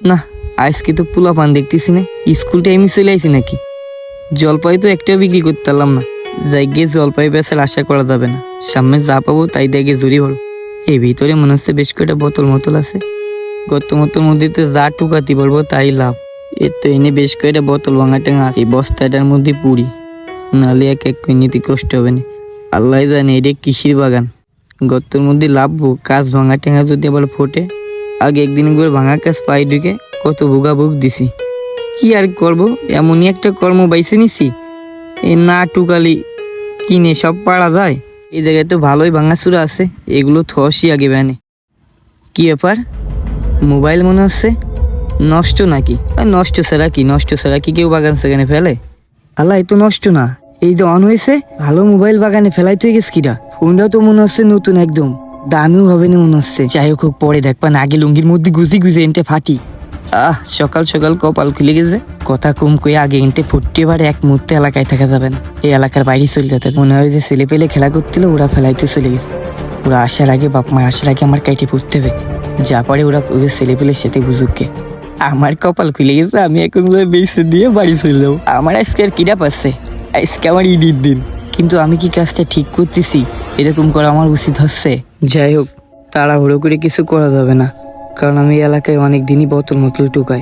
না, আজকে তো পোলা পান দেখতেছি না। স্কুল টাইমে চলে আইছি নাকি? জলপাই তো একটাও বিক্রি করতে পারলাম না। যাই গিয়ে জলপাই বেচার আশা করা যাবে না। সামনে যা পাবো তাই দেখে জড়ি হল। এই ভিতরে মনে হচ্ছে বেশ কয়েকটা বোতল মতল আছে। গত মতোর মধ্যে যা টুকাতে পারবো তাই লাভ। এর তো এনে বেশ কয়েকটা বোতল ভাঙা টাঙা আছে। এই বস্তাটার মধ্যে পুরি, নাহলে এক এক করে নিতে কষ্ট হবে না। আল্লাহ জানে এটা কৃষির বাগান। গর্তের মধ্যে লাভবো, কাজ ভাঙা টেঙা যদি আবার ফোটে। আগে একদিন একবার ভাঙা কাজ পাই ঢুকে কত ভোগা ভোগ দিছি। কি আর করবো, এমনই একটা কর্ম বাইছে নিছি। এ না টুকালি কিনে সব পাড়া যায়। এই জায়গায় তো ভালোই ভাঙাচুরা আছে, এগুলো থসই আগে ব্যানে। কি ব্যাপার, মোবাইল মনে হচ্ছে নষ্ট নাকি? আর নষ্ট ছাড়া কি কেউ বাগান সেখানে ফেলে? আল্লাহ, এ তো নষ্ট না, এই যে অন হয়েছে। ভালো মোবাইল বাগানে ফেলাই তুই গেছ কিনা? ফোনটাও তো মনে হচ্ছে নতুন, একদম দামিও হবে না মনে হচ্ছে। যাই হোক, পরে দেখবা না, আগে লুঙ্গির মধ্যে গুজে এনতে ফাটি। সকাল সকাল কপাল খুলে গেছে। কথা কম কয়ে আগে এনতে ফুটতে পারে, এক মুহূর্তে এলাকায় থাকা যাবে না। এই এলাকার বাইরে চলে যেতে মনে হয় যে ছেলে পেলে খেলা করছিল, ওরা ফেলাইতে চলে গেছে। ওরা আসার আগে, বাপ মা আসার আগে আমার কাইটে ফুটতে হবে। যা পারে ওরা ওদের ছেলে পেলে সাথে বুঝুককে। আমার কপাল খুলে গেছে, আমি এখন বেঁচে দিয়ে বাড়ি চলে যাবো। আমার আজকে আর কিরা পাচ্ছে, আজকে আমার ঈদের দিন। কিন্তু আমি কি কাজটা ঠিক করতেছি? এরকম করা আমার উচিত হচ্ছে? যাই হোক, তাড়াহুড়ো করে কিছু করা যাবে না, কারণ আমি এলাকায় অনেক দিনই বোতল মতল টুকাই।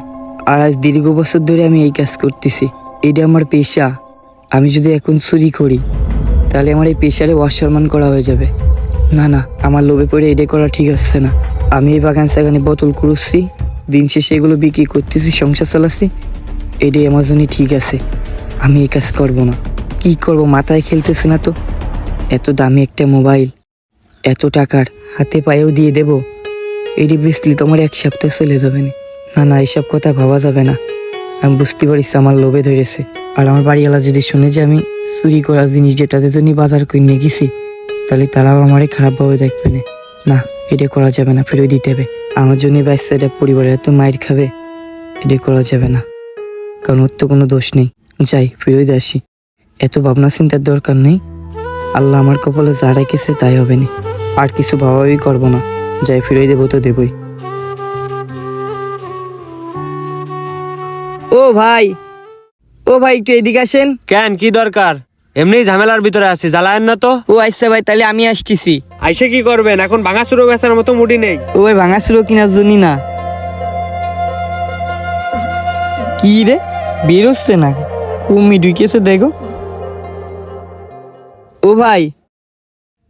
আর আজ দীর্ঘ বছর ধরে আমি এই কাজ করতেছি। এটা আমার পেশা। আমি যদি এখন চুরি করি তাহলে আমার এই পেশারে অসম্মান করা হয়ে যাবে। না না, আমার লোভে পড়ে এটা করা ঠিক আসছে না। আমি এই বাগান সাগানে বোতল কুড়ুচ্ছি, দিন শেষে এগুলো বিক্রি করতেছি, সংসার চালাচ্ছি। এটাই আমার জন্য ঠিক আছে। আমি এই কাজ করবো না। কি করব, মাথায় খেলতেছে না তো। এত দামি একটা মোবাইল, এত টাকার, হাতে পায়েও দিয়ে দেব। এটি বেচলে তোমার এক সপ্তাহ চলে যাবে না। না না, এসব কথা ভাবা যাবে না। আমি বুঝতে পারিস আমার লোভে ধরেছে। আর আমার বাড়িওয়ালা যদি শুনে যে আমি চুরি করা জিনিস যেটাদের জন্য বাজার করে নিয়ে গেছি, তাহলে তারাও আমারে খারাপভাবে দেখবে না। না, এটা করা যাবে না, ফেরত দিতে হবে। আমার জন্য বাচ্চাটা পরিবারের এত মায়ের খাবে, এটা করা যাবে না, কারণ ওর তো কোনো দোষ নেই। যাই, ফেরত আসি। এত ভাবনা চিন্তার দরকার নেই। আল্লাহ আমার কপালে যা রেখেছে তাই হবে না। আর কিছু ভাবাই করবো না। যাই, ফিরে দেবো তো দেবই। ও ভাই, একটু এদিকে আসেন। কেন, কি দরকার? এমনি ঝামেলার ভিতরে আছি, জ্বালায়েন না তো। ও আচ্ছা ভাই, তাহলে আমি আসতেছি। আইসে কি করবেন? এখন ভাঙাচুরো বেচার মতো মুডি নেই। ও ভাই, ভাঙাছিল কিনার জন্য না। কি রে, বের হচ্ছে না, কুমি ঢুকেছে দেখো। ও ভাই,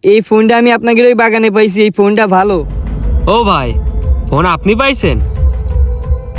এই ফোনটা আমি আপনাদের ওই বাগানে পাইছি। এই ফোনটা ভালো। ও ভাই, ফোন আপনি পাইছেন?